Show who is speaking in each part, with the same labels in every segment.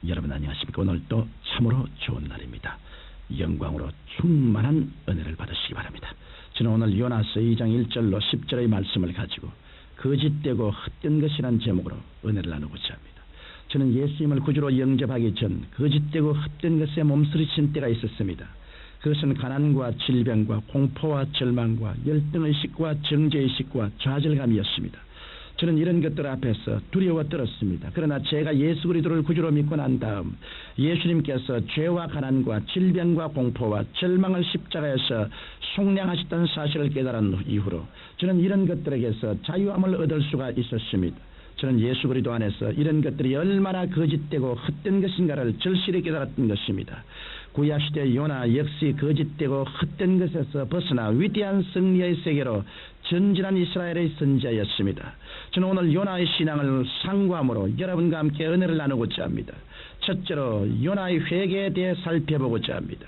Speaker 1: 여러분 안녕하십니까? 오늘 또 참으로 좋은 날입니다. 영광으로 충만한 은혜를 받으시기 바랍니다. 저는 오늘 요나서 2장 1절로 10절의 말씀을 가지고 거짓되고 헛된 것이라는 제목으로 은혜를 나누고자 합니다. 저는 예수님을 구주로 영접하기 전 거짓되고 헛된 것에 몸부림친 때가 있었습니다. 그것은 가난과 질병과 공포와 절망과 열등의식과 정죄의식과 좌절감이었습니다. 저는 이런 것들 앞에서 두려워 떨었습니다. 그러나 제가 예수 그리스도를 구주로 믿고 난 다음 예수님께서 죄와 가난과 질병과 공포와 절망을 십자가에서 속량하셨다는 사실을 깨달은 이후로 저는 이런 것들에게서 자유함을 얻을 수가 있었습니다. 저는 예수 그리스도 안에서 이런 것들이 얼마나 거짓되고 헛된 것인가를 절실히 깨달았던 것입니다. 구약시대 요나 역시 거짓되고 헛된 것에서 벗어나 위대한 승리의 세계로 전진한 이스라엘의 선지자였습니다. 저는 오늘 요나의 신앙을 상고함으로 여러분과 함께 은혜를 나누고자 합니다. 첫째로 요나의 회개에 대해 살펴보고자 합니다.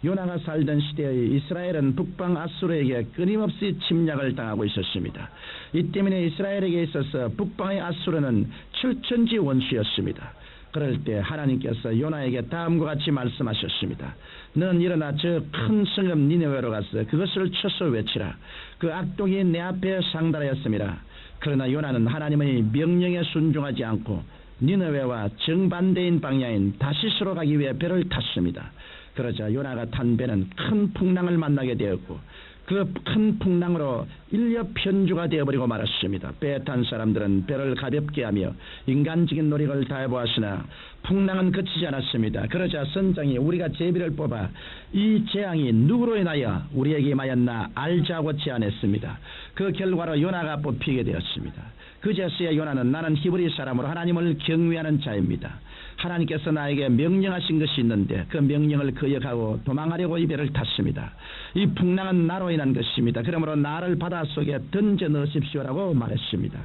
Speaker 1: 요나가 살던 시대의 이스라엘은 북방 아수르에게 끊임없이 침략을 당하고 있었습니다. 이 때문에 이스라엘에게 있어서 북방의 아수르는 철천지 원수였습니다. 그럴 때 하나님께서 요나에게 다음과 같이 말씀하셨습니다. 너는 일어나 저 큰 성읍 니느웨로 가서 그것을 쳐서 외치라. 그 악독이 내 앞에 상달하였습니다. 그러나 요나는 하나님의 명령에 순종하지 않고 니느웨와 정반대인 방향인 다시스로 가기 위해 배를 탔습니다. 그러자 요나가 탄 배는 큰 풍랑을 만나게 되었고 그 큰 풍랑으로 인력 편주가 되어버리고 말았습니다. 배에 탄 사람들은 배를 가볍게 하며 인간적인 노력을 다해보았으나 풍랑은 그치지 않았습니다. 그러자 선장이 우리가 제비를 뽑아 이 재앙이 누구로 인하여 우리에게 임하였나 알자고 제안했습니다. 그 결과로 요나가 뽑히게 되었습니다. 그제서야 요나는 나는 히브리 사람으로 하나님을 경외하는 자입니다. 하나님께서 나에게 명령하신 것이 있는데 그 명령을 거역하고 도망하려고 이 배를 탔습니다. 이 풍랑은 나로 인한 것입니다. 그러므로 나를 바닷속에 던져 넣으십시오라고 말했습니다.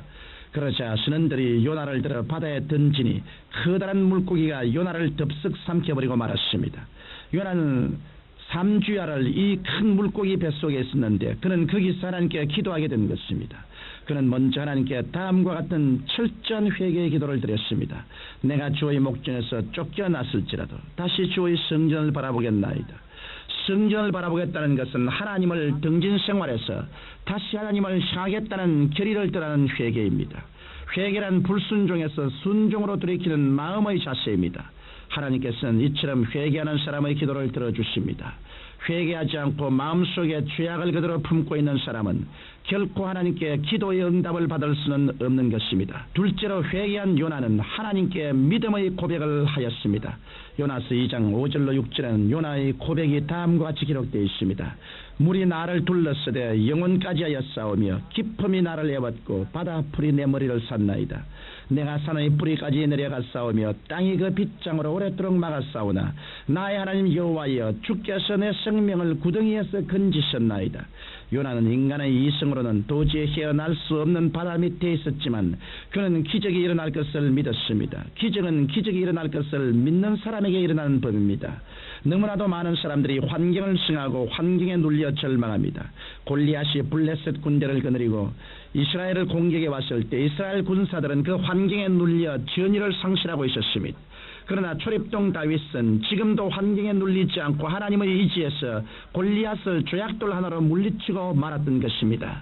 Speaker 1: 그러자 선원들이 요나를 들어 바다에 던지니 커다란 물고기가 요나를 덥석 삼켜버리고 말았습니다. 요나는 3주야를 이 큰 물고기 뱃속에 있었는데 그는 거기서 하나님께 기도하게 된 것입니다. 그는 먼저 하나님께 다음과 같은 철저한 회개의 기도를 드렸습니다. 내가 주의 목전에서 쫓겨났을지라도 다시 주의 성전을 바라보겠나이다. 성전을 바라보겠다는 것은 하나님을 등진 생활에서 다시 하나님을 향하겠다는 결의를 뜻하는 회개입니다. 회개란 불순종에서 순종으로 돌이키는 마음의 자세입니다. 하나님께서는 이처럼 회개하는 사람의 기도를 들어주십니다. 회개하지 않고 마음속에 죄악을 그대로 품고 있는 사람은 결코 하나님께 기도의 응답을 받을 수는 없는 것입니다. 둘째로 회개한 요나는 하나님께 믿음의 고백을 하였습니다. 요나서 2장 5절로 6절에는 요나의 고백이 다음과 같이 기록되어 있습니다. 물이 나를 둘러서되 영혼까지 하여 싸우며 깊음이 나를 애웠고 바다 풀이 내 머리를 샀나이다. 내가 산의 뿌리까지 내려가 싸우며 땅이 그 빗장으로 오랫도록 막아 싸우나 나의 하나님 여호와여 주께서 내 생명을 구덩이에서 건지셨나이다. 요나는 인간의 이성으로는 도저히 헤어날 수 없는 바다 밑에 있었지만 그는 기적이 일어날 것을 믿었습니다. 기적은 기적이 일어날 것을 믿는 사람에게 일어나는 법입니다. 너무나도 많은 사람들이 환경을 승하고 환경에 눌려 절망합니다. 골리앗이 블레셋 군대를 거느리고 이스라엘을 공격해 왔을 때 이스라엘 군사들은 그 환경에 눌려 전의를 상실하고 있었습니다. 그러나 초립동 다윗은 지금도 환경에 눌리지 않고 하나님의 의지에서 골리앗을 조약돌 하나로 물리치고 말았던 것입니다.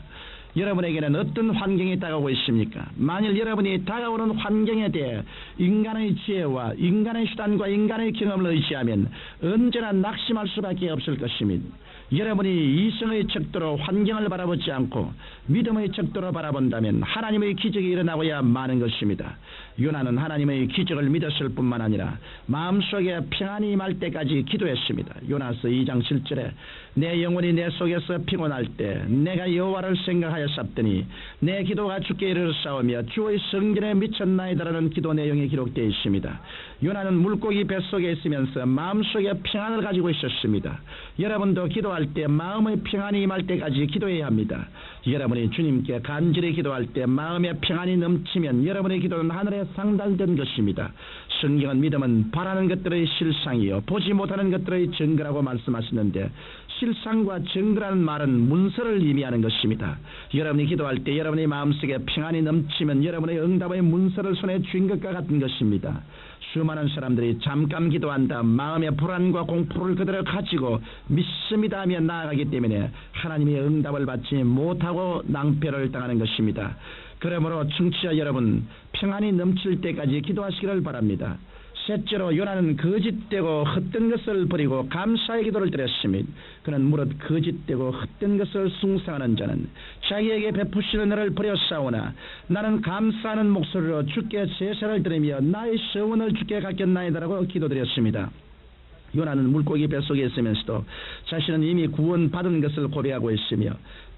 Speaker 1: 여러분에게는 어떤 환경이 다가오고 있습니까? 만일 여러분이 다가오는 환경에 대해 인간의 지혜와 인간의 수단과 인간의 경험을 의지하면 언제나 낙심할 수밖에 없을 것입니다. 여러분이 이성의 척도로 환경을 바라보지 않고 믿음의 척도로 바라본다면 하나님의 기적이 일어나고야 마는 것입니다. 요나는 하나님의 기적을 믿었을 뿐만 아니라 마음속에 평안이 임할 때까지 기도했습니다. 요나서 2장 7절에 내 영혼이 내 속에서 피곤할 때 내가 여호와를 생각하여 삽더니 내 기도가 주께 이르렀사오며 주의 성전에 미쳤나이다라는 기도 내용이 기록되어 있습니다. 요나는 물고기 뱃속에 있으면서 마음속에 평안을 가지고 있었습니다. 여러분도 기도할 때 마음의 평안이 임할 때까지 기도해야 합니다. 여러분이 주님께 간절히 기도할 때 마음의 평안이 넘치면 여러분의 기도는 하늘에 상달된 것입니다. 성경은 믿음은 바라는 것들의 실상이요 보지 못하는 것들의 증거라고 말씀하시는데 실상과 증거라는 말은 문서를 의미하는 것입니다. 여러분이 기도할 때 여러분의 마음속에 평안이 넘치면 여러분의 응답의 문서를 손에 쥔 것과 같은 것입니다. 수많은 사람들이 잠깐 기도한다 마음의 불안과 공포를 그대로 가지고 믿습니다 하며 나아가기 때문에 하나님의 응답을 받지 못하고 낭패를 당하는 것입니다. 그러므로 청취자 여러분, 평안이 넘칠 때까지 기도하시기를 바랍니다. 셋째로 요나는 거짓되고 헛된 것을 버리고 감사의 기도를 드렸으니 그는 무릇 거짓되고 헛된 것을 숭상하는 자는 자기에게 베푸시는 은혜를 버렸사오나 나는 감사하는 목소리로 주께 제사를 드리며 나의 서원을 주께 갖겠나이다라고 기도드렸습니다. 요나는 물고기 뱃속에 있으면서도 자신은 이미 구원받은 것을 고백하고 있으며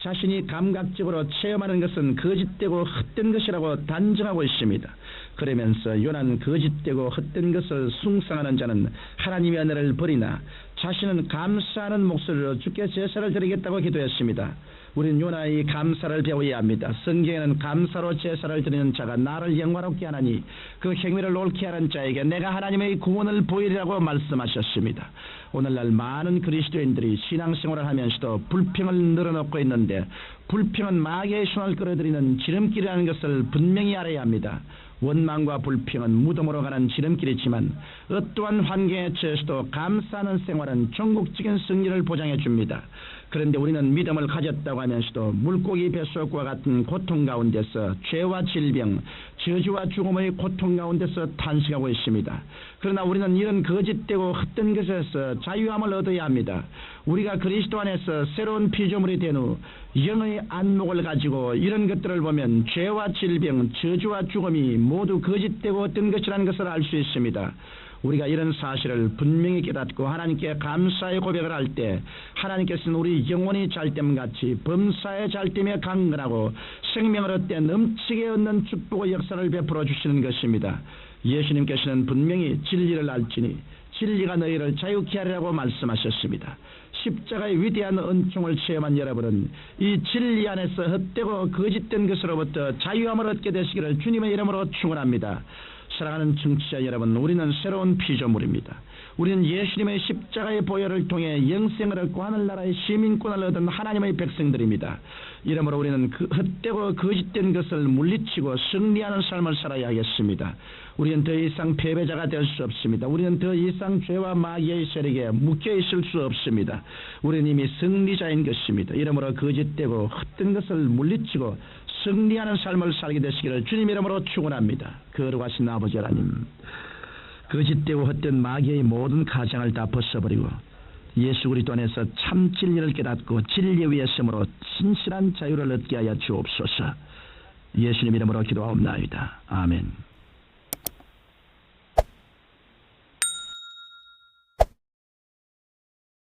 Speaker 1: 자신이 감각적으로 체험하는 것은 거짓되고 헛된 것이라고 단정하고 있습니다. 그러면서 요나는 거짓되고 헛된 것을 숭상하는 자는 하나님의 은혜를 버리나 자신은 감사하는 목소리로 주께 제사를 드리겠다고 기도했습니다. 우리는 요나의 감사를 배워야 합니다. 성경에는 감사로 제사를 드리는 자가 나를 영화롭게 하나니 그 행위를 옳게 하는 자에게 내가 하나님의 구원을 보이리라고 말씀하셨습니다. 오늘날 많은 그리스도인들이 신앙생활을 하면서도 불평을 늘어놓고 있는데 불평은 마귀의 손을 끌어들이는 지름길이라는 것을 분명히 알아야 합니다. 원망과 불평은 무덤으로 가는 지름길이지만 어떠한 환경에 처해서도 감사하는 생활은 전국적인 승리를 보장해 줍니다. 그런데 우리는 믿음을 가졌다고 하면서도 물고기 뱃속과 같은 고통 가운데서 죄와 질병, 저주와 죽음의 고통 가운데서 탄식하고 있습니다. 그러나 우리는 이런 거짓되고 헛된 것에서 자유함을 얻어야 합니다. 우리가 그리스도 안에서 새로운 피조물이 된 후 영의 안목을 가지고 이런 것들을 보면 죄와 질병, 저주와 죽음이 모두 거짓되고 헛된 것이라는 것을 알 수 있습니다. 우리가 이런 사실을 분명히 깨닫고 하나님께 감사의 고백을 할 때 하나님께서는 우리 영혼이 잘됨같이 범사의 잘됨에 강건하고 생명을 얻되 넘치게 얻는 축복의 역사를 베풀어 주시는 것입니다. 예수님께서는 분명히 진리를 알지니 진리가 너희를 자유케 하리라고 말씀하셨습니다. 십자가의 위대한 은총을 체험한 여러분은 이 진리 안에서 헛되고 거짓된 것으로부터 자유함을 얻게 되시기를 주님의 이름으로 축원합니다. 사랑하는 청취자 여러분, 우리는 새로운 피조물입니다. 우리는 예수님의 십자가의 보혈을 통해 영생을 얻고 하늘나라의 시민권을 얻은 하나님의 백성들입니다. 이러므로 우리는 그 헛되고 거짓된 것을 물리치고 승리하는 삶을 살아야 하겠습니다. 우리는 더 이상 패배자가 될 수 없습니다. 우리는 더 이상 죄와 마귀의 세력에 묶여 있을 수 없습니다. 우리는 이미 승리자인 것입니다. 이러므로 거짓되고 헛된 것을 물리치고 승리하는 삶을 살게 되시기를 주님 이름으로 축원합니다. 거룩하신 아버지 하나님, 거짓되고 헛된 마귀의 모든 가장을 다 벗어버리고 예수 그리스도 안에서 참 진리를 깨닫고 진리 위에 섬으로 진실한 자유를 얻게 하여 주옵소서. 예수님 이름으로 기도하옵나이다. 아멘.